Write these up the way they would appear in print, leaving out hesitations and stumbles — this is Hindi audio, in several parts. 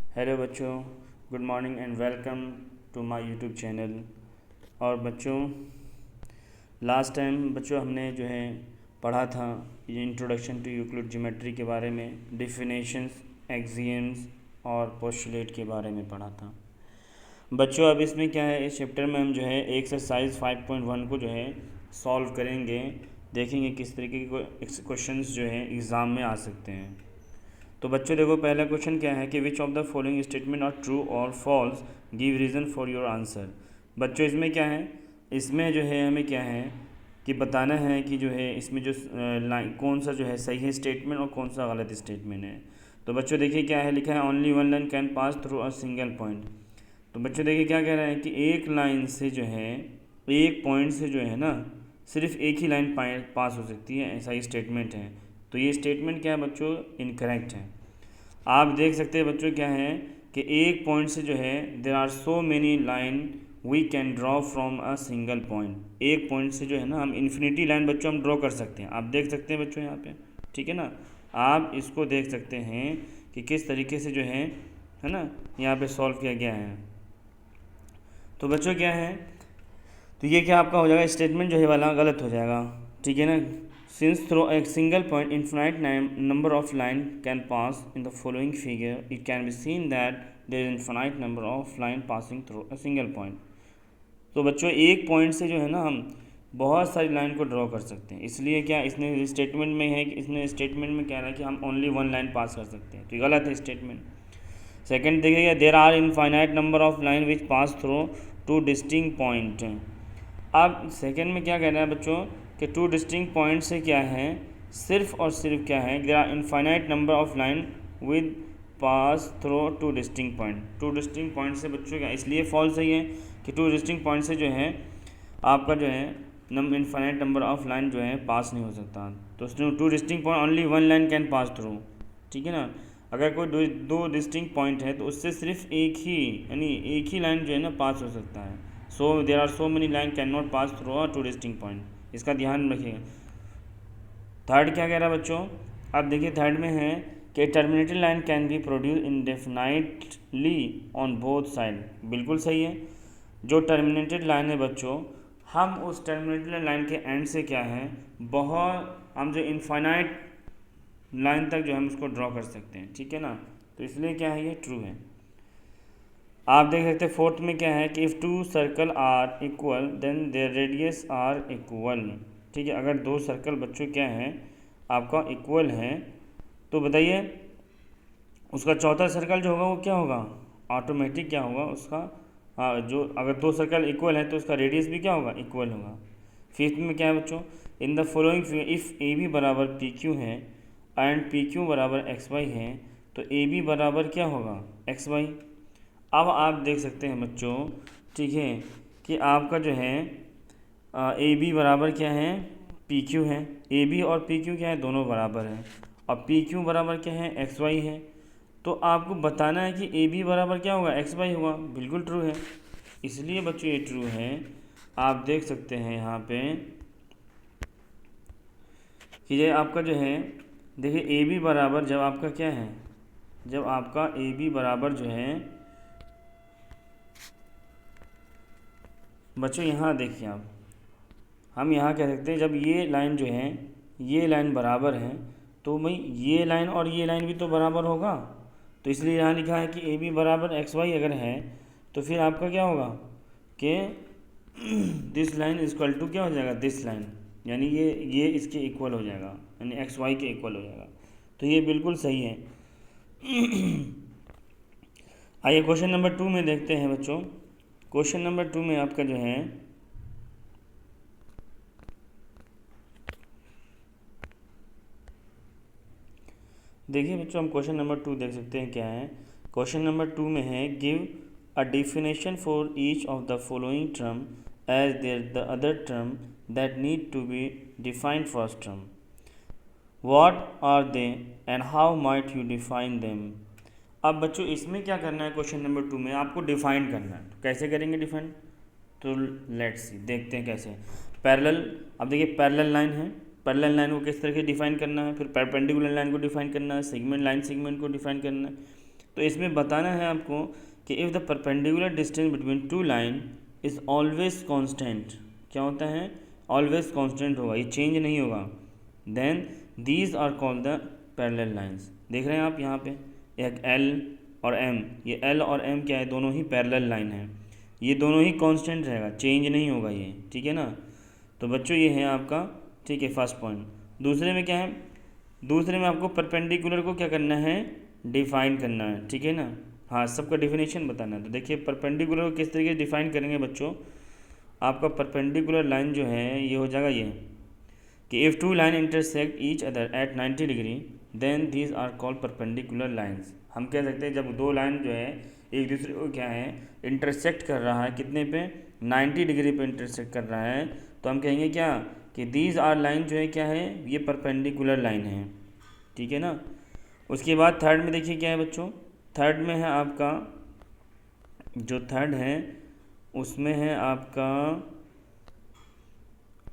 हेलो बच्चों, good morning and welcome to my YouTube channel. और बच्चों, लास्ट टाइम बच्चों हमने जो है पढ़ा था ये इंट्रोडक्शन टू यूक्लिड ज्योमेट्री के बारे में, डिफिनेशंस, एक्सियम्स और पोस्टुलेट के बारे में पढ़ा था। बच्चों अब इसमें क्या है, इस चैप्टर में हम जो है एक्सरसाइज 5.1 को जो है सॉल्व करेंगे, देखेंगे किस तरीके के क्वेश्चंस जो है एग्ज़ाम में आ सकते हैं। तो बच्चों देखो, पहला क्वेश्चन क्या है कि which of the following statement are true और false, give reason for your answer. बच्चों इसमें क्या है, इसमें जो है हमें क्या है कि बताना है कि जो है इसमें जो लाइन कौन सा जो है सही है स्टेटमेंट और कौन सा गलत स्टेटमेंट है। तो बच्चों देखिए क्या है लिखा है, only one line can pass through a single point. तो बच्चों देखिए क्या कह रहा है कि एक लाइन से जो है, एक पॉइंट से जो है ना, सिर्फ एक ही लाइन पास हो सकती है, ऐसा ही स्टेटमेंट है। तो ये स्टेटमेंट क्या है बच्चों, इनकरेक्ट है। आप देख सकते हैं बच्चों क्या है कि एक पॉइंट से जो है there are so many line we can draw from a single point. एक पॉइंट से जो है ना हम इन्फिनिटी लाइन बच्चों हम ड्रॉ कर सकते हैं। आप देख सकते हैं बच्चों यहाँ पे, ठीक है ना, आप इसको देख सकते हैं कि किस तरीके से जो है ना, यहाँ पे सॉल्व किया गया है। तो बच्चों क्या है, तो ये क्या आपका हो जाएगा, स्टेटमेंट जो है वाला गलत हो जाएगा, ठीक है ना। Since through a single point infinite number of line can pass in the following figure, it can be seen that there is infinite number of line passing through a single point. तो बच्चों एक पॉइंट से जो है ना हम बहुत सारी लाइन को ड्रॉ कर सकते हैं। इसलिए क्या इसने स्टेटमेंट में है कि इसने स्टेटमेंट में कह रहा है कि हम ओनली वन लाइन पास कर सकते हैं, तो ये गलत है स्टेटमेंट। सेकेंड देखिएगा, there are infinite number of line which pass through two distinct point. अब सेकेंड में क्या कहना है बच्चों कि टू डिस्टिंक्ट पॉइंट से क्या है, सिर्फ और सिर्फ क्या है, there are infinite number of line with pass through two distinct point. Two distinct point से बच्चों क्या, इसलिए फॉल्स सही है कि टू डिस्टिंक्ट पॉइंट से जो है आपका जो है इनफाइनाइट नंबर ऑफ लाइन जो है पास नहीं हो सकता। तो to distinct point only one line can pass through, ठीक है ना। अगर कोई दो डिस्टिंक्ट पॉइंट है तो उससे सिर्फ एक ही, यानी एक ही लाइन जो है ना पास हो सकता है। So there are so many line can not pass through a two distinct point, इसका ध्यान रखिएगा। थर्ड क्या कह रहा है बच्चों, अब देखिए थर्ड में है कि terminated line can be produce indefinitely on both side. बिल्कुल सही है। जो टर्मिनेटेड लाइन है बच्चों, हम उस टर्मिनेटेड लाइन के एंड से क्या है, बहुत हम जो इनफाइनाइट लाइन तक जो हम उसको ड्रॉ कर सकते हैं, ठीक है ना। तो इसलिए क्या है, ये ट्रू है। आप देख सकते हैं फोर्थ में क्या है कि if two circle are equal then their radius are equal, ठीक है। अगर दो सर्कल बच्चों क्या है आपका इक्वल है, तो बताइए उसका चौथा सर्कल जो होगा वो क्या होगा, ऑटोमेटिक क्या होगा उसका, जो अगर दो सर्कल इक्वल है तो उसका रेडियस भी क्या होगा, इक्वल होगा। फिफ्थ में क्या है बच्चों, in the following if A B बराबर पी क्यू है एंड पी क्यू बराबर एक्स वाई है, तो ए बी बराबर क्या होगा, एक्स वाई। अब आप देख सकते हैं बच्चों, ठीक है, कि आपका जो है ए बी बराबर क्या है, पी क्यू है। ए बी और पी क्यू क्या है, दोनों बराबर हैं। और पी क्यू बराबर क्या है, एक्स वाई है। तो आपको बताना है कि ए बी बराबर क्या होगा, एक्स वाई होगा। बिल्कुल ट्रू है, इसलिए बच्चों ये ट्रू है। आप देख सकते हैं यहाँ पे कि ये आपका जो है, देखिए ए बी बराबर जब आपका क्या है, जब आपका ए बी बराबर जो है बच्चों, यहाँ देखिए आप, हम यहाँ कह सकते हैं जब ये लाइन जो है, ये लाइन बराबर है, तो भाई ये लाइन और ये लाइन भी तो बराबर होगा। तो इसलिए यहाँ लिखा है कि ए बी बराबर एक्स वाई अगर है, तो फिर आपका क्या होगा कि दिस लाइन इक्वल टू क्या हो जाएगा, दिस लाइन, यानी ये इसके इक्वल हो जाएगा, यानी एक्स वाई के इक्वल हो जाएगा। तो ये बिल्कुल सही है। आइए क्वेश्चन नंबर 2 में देखते हैं बच्चों। क्वेश्चन नंबर 2 में आपका जो है, देखिए बच्चों, हम क्वेश्चन नंबर 2 देख सकते हैं क्या है। क्वेश्चन नंबर 2 में है give a definition for each of the following term as there the other term that need to be defined first term, what are they and how might you define them. अब बच्चों इसमें क्या करना है, क्वेश्चन नंबर 2 में आपको डिफाइन करना है। तो कैसे करेंगे डिफाइन, तो लेट्स सी, देखते हैं कैसे। पैरेलल, अब देखिए पैरेलल लाइन है, पैरेलल लाइन को किस तरह से डिफाइन करना है, फिर परपेंडिकुलर लाइन को डिफाइन करना है, सेगमेंट लाइन सेगमेंट को डिफाइन करना है। तो इसमें बताना है आपको कि if the perpendicular distance between two line is always constant, क्या होता है, ऑलवेज कांस्टेंट होगा, ये चेंज नहीं होगा, then these are called the parallel lines. देख रहे हैं आप यहाँ पे एक L और M, ये L और M क्या है, दोनों ही पैरेलल लाइन है, ये दोनों ही कांस्टेंट रहेगा, चेंज नहीं होगा ये, ठीक है ना। तो बच्चों ये है आपका, ठीक है, फर्स्ट पॉइंट। दूसरे में क्या है, दूसरे में आपको परपेंडिकुलर को क्या करना है, डिफाइन करना है, ठीक है ना। हाँ, सबका डिफिनेशन बताना है। तो देखिए परपेंडिकुलर को किस तरीके से डिफाइन करेंगे बच्चों, आपका परपेंडिकुलर लाइन जो है ये हो जाएगा ये कि if two line intersect each other at 90 degree then these are called perpendicular lines. हम कह सकते हैं जब दो लाइन जो है एक दूसरे को क्या है इंटरसेक्ट कर रहा है, कितने पे, 90 डिग्री पे इंटरसेक्ट कर रहा है, तो हम कहेंगे क्या कि दीज आर लाइन जो है क्या है, ये परपेंडिकुलर लाइन है, ठीक है ना। उसके बाद थर्ड में देखिए क्या है बच्चों, थर्ड में है आपका, जो थर्ड है उसमें है आपका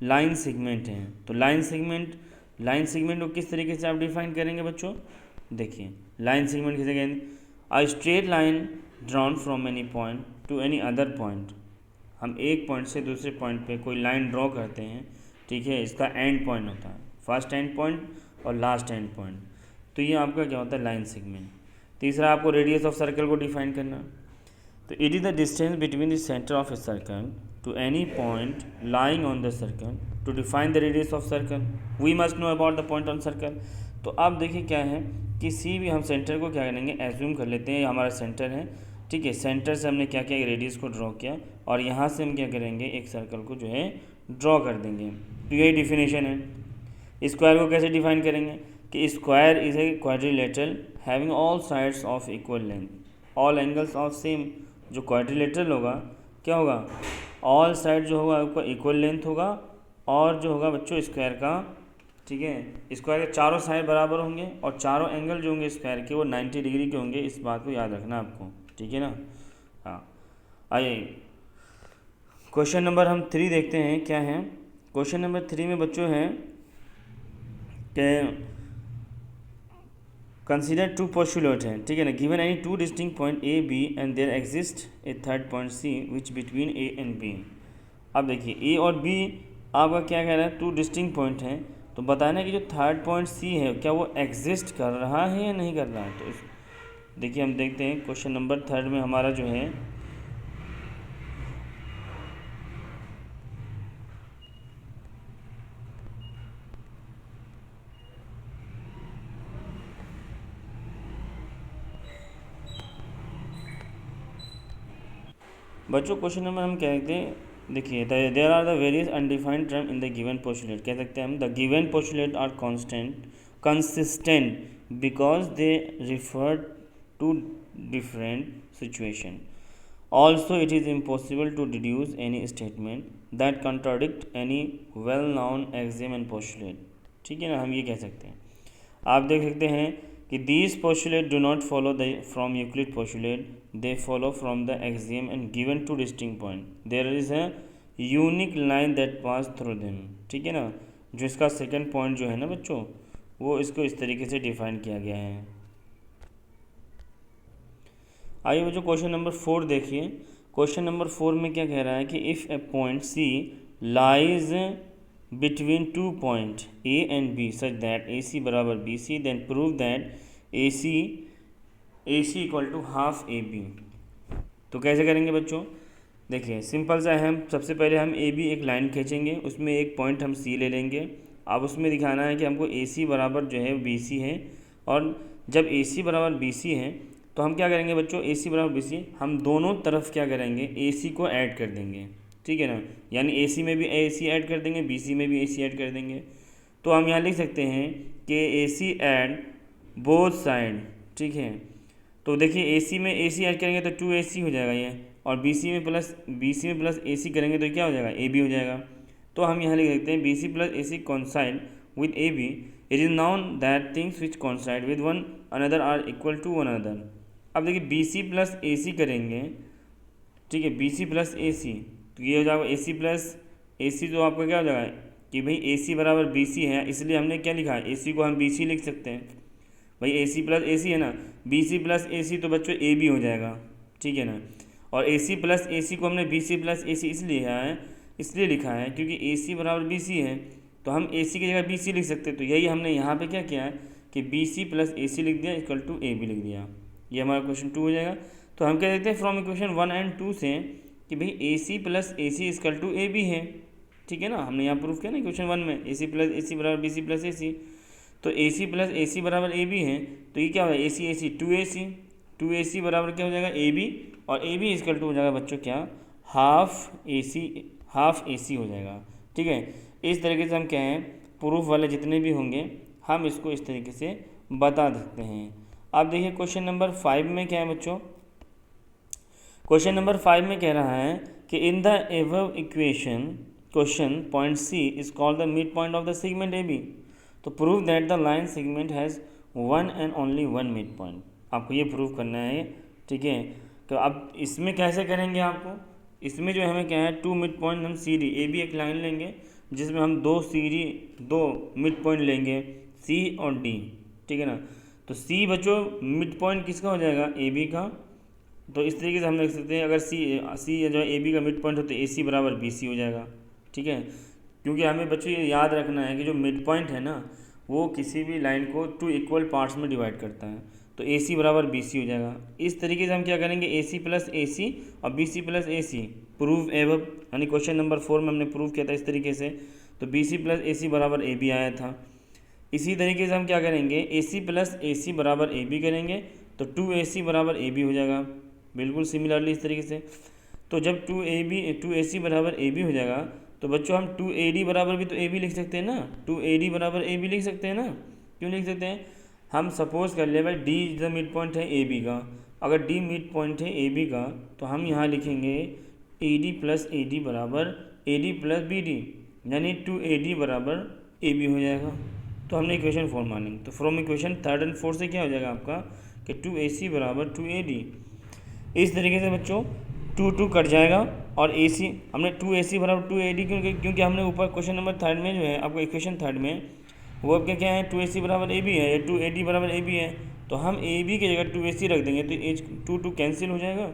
लाइन सेगमेंट है। तो लाइन सेगमेंट को किस तरीके से आप डिफाइन करेंगे बच्चों, देखिए लाइन सेगमेंट किसे कहेंगे, a straight line drawn from any point two any other point. हम एक पॉइंट से दूसरे पॉइंट पे कोई लाइन ड्रॉ करते हैं, ठीक है, इसका एंड पॉइंट होता है, फर्स्ट एंड पॉइंट और लास्ट एंड पॉइंट, तो ये आपका क्या होता है, लाइन सेगमेंट। तीसरा आपको रेडियस ऑफ सर्कल को डिफाइन करना, तो it is the distance between the centre of a circle to any point lying on the circle to define the radius of circle we must know about the point on circle। तो अब देखिए क्या है, किसी भी हम सेंटर को क्या करेंगे, एज्यूम कर लेते हैं ये हमारा सेंटर है, ठीक है, सेंटर से हमने क्या किया, रेडियस को ड्रॉ किया और यहाँ से हम क्या करेंगे, एक सर्कल को जो है ड्रॉ कर देंगे। तो यही डिफिनेशन है। स्क्वायर को कैसे डिफाइन करेंगे कि square is a quadrilateral having all sides of equal length, all angles of same. जो क्वाड्रिलेटरल होगा क्या होगा, ऑल साइड जो होगा आपका इक्वल लेंथ होगा और जो होगा बच्चों स्क्वायर का, ठीक है, स्क्वायर के चारों साइड बराबर होंगे और चारों एंगल जो होंगे स्क्वायर के वो 90 डिग्री के होंगे, इस बात को याद रखना आपको, ठीक है ना। हाँ, आइए क्वेश्चन नंबर हम 3 देखते हैं क्या है। क्वेश्चन नंबर 3 में बच्चों हैं कि कंसीडर टू पोस्टुलेट है, ठीक है ना, given any two distinct point A B and there exist a third point C which between A and B. अब देखिए ए और बी आपका क्या कह रहा है, टू डिस्टिंक्ट पॉइंट है, तो बताना कि जो थर्ड पॉइंट सी है क्या वो एग्जिस्ट कर रहा है या नहीं कर रहा है। तो देखिए हम देखते हैं क्वेश्चन नंबर 3 में हमारा जो है बच्चों, क्वेश्चन नंबर हम क्या कहते हैं, देखिए there are the various undefined term in the given postulate, कह सकते हैं हम the given postulate are consistent because they refer to different situation. Also it is impossible to deduce any statement that contradict any well known axiom and postulate, ठीक है ना, हम ये कह सकते हैं। आप देख सकते हैं कि these postulate do not follow the from Euclid postulate, they follow from the axiom and given two distinct point there is a unique line that pass through them, ठीक है ना। जो इसका सेकंड पॉइंट जो है ना बच्चों, वो इसको इस तरीके से डिफाइन किया गया है। आइए बच्चों क्वेश्चन नंबर 4 देखिए। क्वेश्चन नंबर 4 में क्या कह रहा है कि if a point C lies between two point A and B such that A C बराबर B C then prove that A C equal to half A B. तो कैसे करेंगे बच्चों, देखिए सिंपल सा है, हम सबसे पहले हम ए बी एक लाइन खींचेंगे, उसमें एक पॉइंट हम सी ले लेंगे। अब उसमें दिखाना है कि हमको ए सी बराबर जो है बी सी है, और जब ए सी बराबर बी सी है तो हम क्या करेंगे बच्चों, ए सी बराबर बी सी हम दोनों तरफ क्या करेंगे, ए सी को ऐड कर देंगे, ठीक है ना, यानी ए सी में भी ए सी ऐड कर देंगे, बी सी में भी ए सी ऐड कर देंगे। तो हम यहाँ लिख सकते हैं कि ए सी ऐड बोथ साइड, ठीक है। तो देखिए ए सी में ए सी ऐड करेंगे तो 2AC हो जाएगा ये, और बी सी में प्लस ए सी करेंगे तो क्या हो जाएगा, ए बी हो जाएगा। तो हम यहाँ लिख सकते हैं B C plus A C coincide with A B, it is known that things which coincide with one another are equal to one another. अब देखिए बी सी प्लस ए सी करेंगे, ठीक है, बी सी प्लस ए सी, तो ये हो जाएगा ए सी प्लस ए सी, तो आपका क्या हो जाएगा कि भाई ए सी बराबर बी सी है, इसलिए हमने क्या लिखा है, ए सी को हम बी सी लिख सकते हैं, भाई ए सी प्लस ए सी है ना, बी सी प्लस ए सी तो बच्चों ए बी हो जाएगा, ठीक है ना। और ए सी प्लस ए सी को हमने बी सी प्लस ए सी इसलिए लिखा है क्योंकि ए सी बराबर बी सी है, तो हम ए सी की जगह बी सी लिख सकते हैं। तो यही हमने यहाँ पे क्या किया है कि बी सी प्लस ए सी लिख दिया इक्वल टू ए बी लिख दिया। ये हमारा क्वेश्चन 2 हो जाएगा। तो हम कह देते हैं फ्रॉम इक्वेशन 1 एंड 2 से कि भाई A C plus A C equal to A B है, ठीक है ना। हमने यहाँ प्रूफ किया ना इक्वेशन 1 में ए सी प्लस ए सी बराबर बी सी प्लस ए सी। तो ए सी प्लस ए सी बराबर ए बी है, तो ये क्या होगा ए सी 2 ए सी बराबर क्या हो जाएगा ए बी, और ए बी इक्वल टू हो जाएगा बच्चों क्या हाफ ए सी हो जाएगा, ठीक है। इस तरीके से हम क्या है प्रूफ वाले जितने भी होंगे हम इसको इस तरीके से बता सकते हैं। अब देखिए क्वेश्चन नंबर 5 में क्या है बच्चों, क्वेश्चन नंबर 5 में कह रहा है कि in the above equation question point C is called the mid point of the segment A B, तो prove that the line segment has one and only one mid point. आपको ये प्रूव करना है, ठीक है। तो अब इसमें कैसे करेंगे आपको, इसमें जो हमें क्या है 2 मिड पॉइंट हम सी डी ए बी एक लाइन लेंगे जिसमें हम 2 मिड पॉइंट लेंगे सी और डी, ठीक है ना। तो सी बच्चों मिड पॉइंट किसका हो जाएगा ए बी का, तो इस तरीके से हम देख सकते हैं अगर सी जो है ए बी का मिड पॉइंट हो तो ए सी बराबर बी सी हो जाएगा, ठीक है। क्योंकि हमें बच्चों ये याद रखना है कि जो मिड पॉइंट है ना वो किसी भी लाइन को 2 इक्वल पार्ट्स में डिवाइड करता है, तो ए सी बराबर बी सी हो जाएगा। इस तरीके से हम क्या करेंगे ए सी प्लस ए सी और B C plus A C prove above, यानी क्वेश्चन नंबर 4 में हमने प्रूव किया था इस तरीके से। तो B C plus A C बराबर ए बी आया था। इसी तरीके से हम क्या करेंगे ए सी प्लस ए सी बराबर ए बी करेंगे तो 2 ए सी बराबर ए बी हो जाएगा, बिल्कुल सिमिलरली इस तरीके से। तो जब 2 ए सी बराबर ए बी हो जाएगा तो बच्चों हम 2 ए डी बराबर भी तो ए बी लिख सकते हैं ना, 2 ए डी बराबर ए बी लिख सकते हैं ना। क्यों लिख सकते हैं, हम सपोज कर ले भाई डी द मिड पॉइंट है ए बी का, अगर डी मिड पॉइंट है ए बी का तो हम यहाँ लिखेंगे A D plus A D बराबर A D plus B D, यानी 2 ए डी बराबर ए बी हो जाएगा। तो हमने इक्वेशन 4 मानेंगे। तो फ्रॉम इक्वेशन 3 और 4 से क्या हो जाएगा आपका कि 2 ए सी बराबर 2 ए डी। इस तरीके से बच्चों 2 कट जाएगा और ए सी हमने 2 ए सी बराबर 2 ए डी क्योंकि हमने ऊपर क्वेश्चन नंबर 3 में जो है आपको इक्वेशन 3 में वो आपका क्या है 2 ए सी बराबर ए बी है या 2 ए डी बराबर ए बी है, तो हम ए बी की जगह 2 ए सी रख देंगे तो 2 कैंसिल हो जाएगा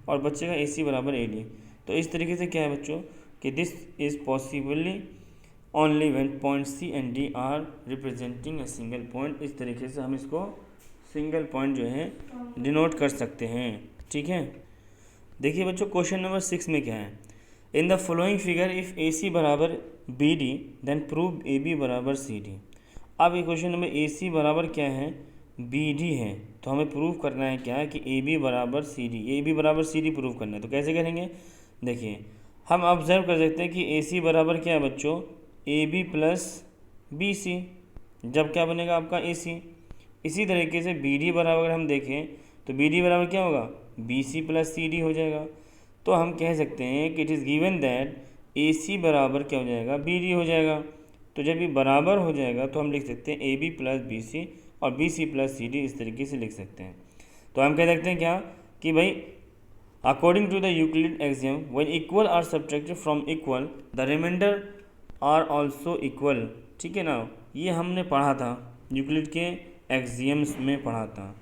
और बचेगा ए सी बराबर ए डी। तो इस तरीके से क्या है बच्चों कि this is possibly only when point C and D are representing a single point. इस तरीके से हम इसको सिंगल पॉइंट जो है डिनोट कर सकते हैं, ठीक है। देखिए बच्चों क्वेश्चन नंबर 6 में क्या है, in the following figure if A C बराबर B D then prove A B बराबर सी डी। अब ये क्वेश्चन नंबर ए सी बराबर क्या है बी डी है, तो हमें प्रूव करना है क्या है कि ए बी बराबर सी डी, ए बी बराबर सी डी प्रूव करना है। तो कैसे करेंगे, देखिए हम ऑब्जर्व कर सकते हैं कि ए सी बराबर क्या है बच्चों A B plus B C, जब क्या बनेगा आपका ए सी। इसी तरीके से बी डी बराबर अगर हम देखें तो बी डी बराबर क्या होगा B C plus C D हो जाएगा। तो हम कह सकते हैं कि it is given that A C बराबर क्या हो जाएगा बी डी हो जाएगा। तो जब ये बराबर हो जाएगा तो हम लिख सकते हैं A B plus B C और B C plus C D, इस तरीके से लिख सकते हैं। तो हम कह सकते हैं क्या कि भाई according to the Euclid axiom when equal are subtracted from equal the remainder are also equal, ठीक है ना। ये हमने पढ़ा था यूक्लिड के एक्सियम्स में पढ़ा था।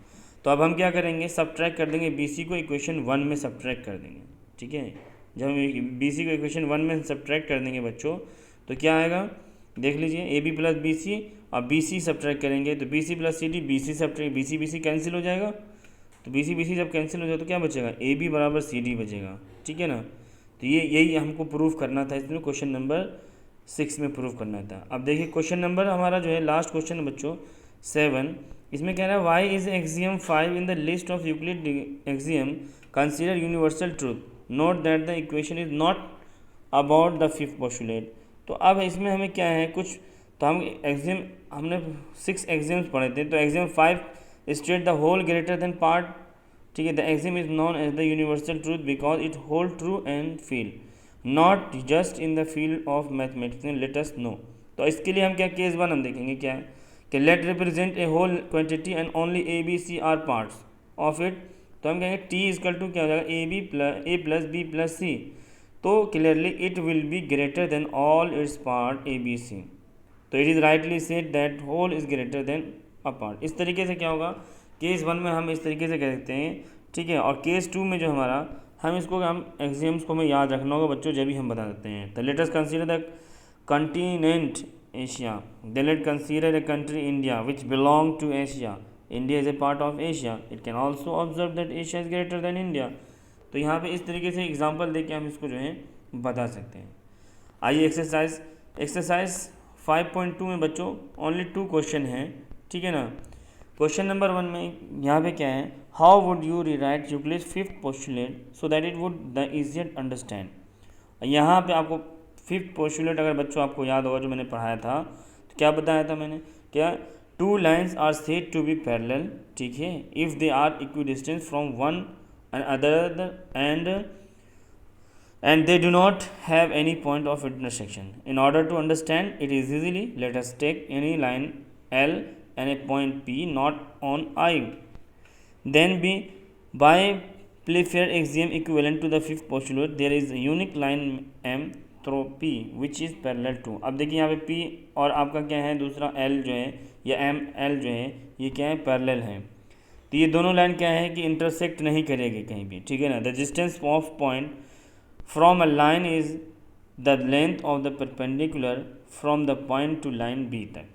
तो अब हम क्या करेंगे सब्ट्रैक्ट कर देंगे बी सी को इक्वेशन 1 में सब्ट्रैक्ट कर देंगे, ठीक है। जब हम बी सी को इक्वेशन 1 में सब्ट्रैक्ट कर देंगे बच्चों तो क्या आएगा देख लीजिए A B plus B C और बी सी सब्ट्रैक्ट करेंगे तो B C plus C D, B C subtract B C cancel हो जाएगा। तो बी सी जब कैंसिल हो जाए तो क्या बचेगा ए बी बराबर सी डी बचेगा, ठीक है ना। तो यही हमको प्रूफ करना था, इसमें क्वेश्चन नंबर 6 में प्रूफ करना था। अब देखिए क्वेश्चन नंबर हमारा जो है लास्ट क्वेश्चन बच्चों 7, इसमें कह रहा है why is axiom 5 in the list of Euclid axiom consider universal truth, note that the equation is not about the 5th postulate. तो अब इसमें हमें क्या है कुछ, तो हम एक्सियम हमने 6 एक्सियम्स पढ़े थे, तो axiom 5 state the whole greater than part, ठीक है। The axiom is known as the universal truth because it hold true and feel not just in the field of mathematics, let us know. तो इसके लिए हम क्या केस 1 हम देखेंगे क्या है कि let represent a whole quantity and only A B C are parts of it. तो हम कहेंगे टी इजकल टू क्या हो जाएगा A plus B plus C, तो clearly it will be greater than all its part A B C. तो it is rightly said that whole is greater than a part. इस तरीके से क्या होगा, केस 1 में हम इस तरीके से कह सकते हैं, ठीक है। और केस 2 में जो हमारा, हम इसको हम एक्सियम्स को हमें याद रखना होगा बच्चों, जब भी हम बता देते हैं। तो let us consider the continent Asia, then let consider a country India which belong to Asia. India is a part of Asia. It can also observe that Asia is greater than India. तो यहाँ पे इस तरीके से एग्जांपल देके हम इसको जो है बता सकते हैं। आइए एक्सरसाइज 5.2 में बच्चों ओनली 2 क्वेश्चन हैं, ठीक है ना। क्वेश्चन नंबर 1 में यहाँ पे क्या है, how would you rewrite Euclid's fifth postulate so that it would the easier understand. यहाँ पे आपको फिफ्थ पोस्टुलेट अगर बच्चों आपको याद होगा जो मैंने पढ़ाया था, तो क्या बताया था मैंने, क्या 2 lines are said to be parallel, ठीक है, if they are equidistance from one and other and they do not have any point of intersection. In order to understand it is easily, let us take any line L and a point P not on I. Then by Playfair axiom equivalent to the fifth postulate, there is a unique line M through P which is parallel to. अब देखिए यहाँ पे P और आपका क्या है दूसरा L जो है या M L जो है ये क्या है पैरेलल है। तो ये दोनों लाइन क्या है कि इंटरसेक्ट नहीं करेगी कहीं भी, ठीक है ना। The distance of point from a line is the length of the perpendicular from the point to line B तक,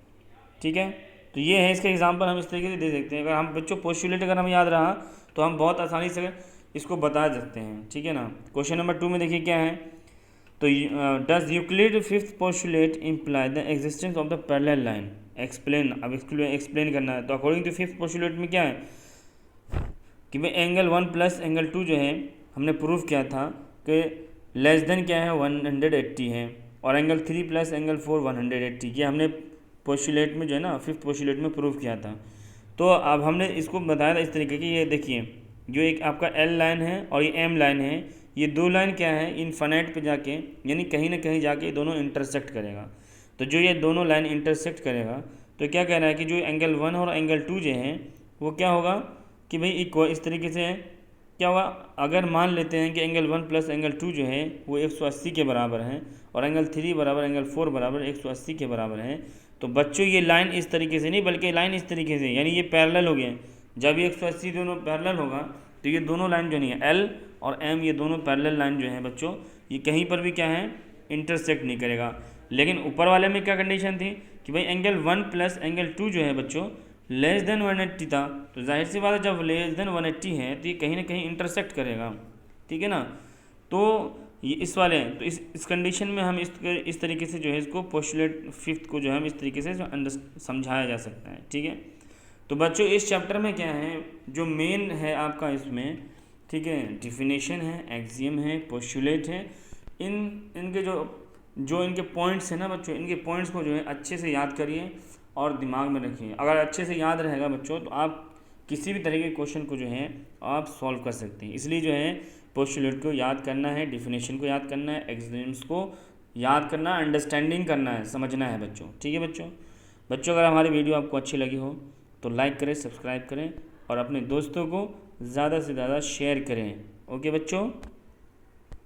ठीक है। तो ये है इसका एग्जांपल हम इस तरीके से दे सकते हैं। अगर हम बच्चों पोस्टुलेट अगर हमें याद रहा तो हम बहुत आसानी से इसको बता सकते हैं, ठीक है ना। क्वेश्चन नंबर 2 में देखिए क्या है, तो does Euclid fifth postulate imply the existence of the parallel line. Explain, अब एक्सप्लेन करना है। तो अकॉर्डिंग टू फिफ्थ पोस्टुलेट में क्या है कि भाई एंगल 1 प्लस एंगल 2 जो है हमने प्रूव किया था कि लेस देन क्या है 180 है, और एंगल 3 प्लस एंगल 4 180, ये हमने पोस्टुलेट में जो है ना फिफ्थ पोस्टुलेट में प्रूव किया था। तो अब हमने इसको बताया था इस तरीके की, ये देखिए जो एक आपका एल लाइन है और ये एम लाइन है, ये दो लाइन क्या है इनफाइनाइट पे जाके यानी कहीं ना कहीं जाके दोनों इंटरसेक्ट करेगा। तो जो ये दोनों लाइन इंटरसेक्ट करेगा तो क्या कह रहा है कि जो एंगल 1 और एंगल 2 जो हैं वो क्या होगा कि भाई इक्वल, इस तरीके से क्या होगा, अगर मान लेते हैं कि एंगल 1 प्लस एंगल 2 जो है वो 180 के बराबर है और एंगल 3 बराबर एंगल 4 बराबर 180 के बराबर है, तो बच्चों ये लाइन इस तरीके से नहीं बल्कि लाइन इस तरीके से, यानी ये पैरेलल हो गया। जब ये 180 दोनों पैरेलल होगा तो ये दोनों लाइन जो नहीं है एल और एम, ये दोनों पैरेलल लाइन जो है बच्चों ये कहीं पर भी क्या है इंटरसेक्ट नहीं करेगा। लेकिन ऊपर वाले में क्या कंडीशन थी कि भाई एंगल 1 प्लस एंगल 2 जो है बच्चों लेस देन 180 था, तो जाहिर सी बात है जब लेस देन 180 है तो ये कहीं ना कहीं इंटरसेक्ट करेगा, ठीक है ना। तो ये इस वाले तो इस कंडीशन में हम इस तरीके से जो है इसको पोस्टुलेट फिफ्थ को जो है हम इस तरीके से समझाया जा सकता है, ठीक है। तो बच्चों इस चैप्टर में क्या है जो मेन है आपका इसमें, ठीक है, डिफिनेशन है, एक्सियम है, पोस्टुलेट है। इनके जो इनके पॉइंट्स हैं ना बच्चों, इनके पॉइंट्स को जो है अच्छे से याद करिए और दिमाग में रखिए। अगर अच्छे से याद रहेगा बच्चों तो आप किसी भी तरह के क्वेश्चन को जो है आप सॉल्व कर सकते हैं। इसलिए जो है पोस्टुलेट को याद करना है, डिफिनेशन को याद करना है, एक्सियम्स को याद करना है, अंडरस्टैंडिंग करना है, समझना है बच्चों, ठीक है बच्चों अगर हमारी वीडियो आपको अच्छी लगी हो तो लाइक करें, सब्सक्राइब करें और अपने दोस्तों को ज़्यादा से ज़्यादा शेयर करें। ओके बच्चों।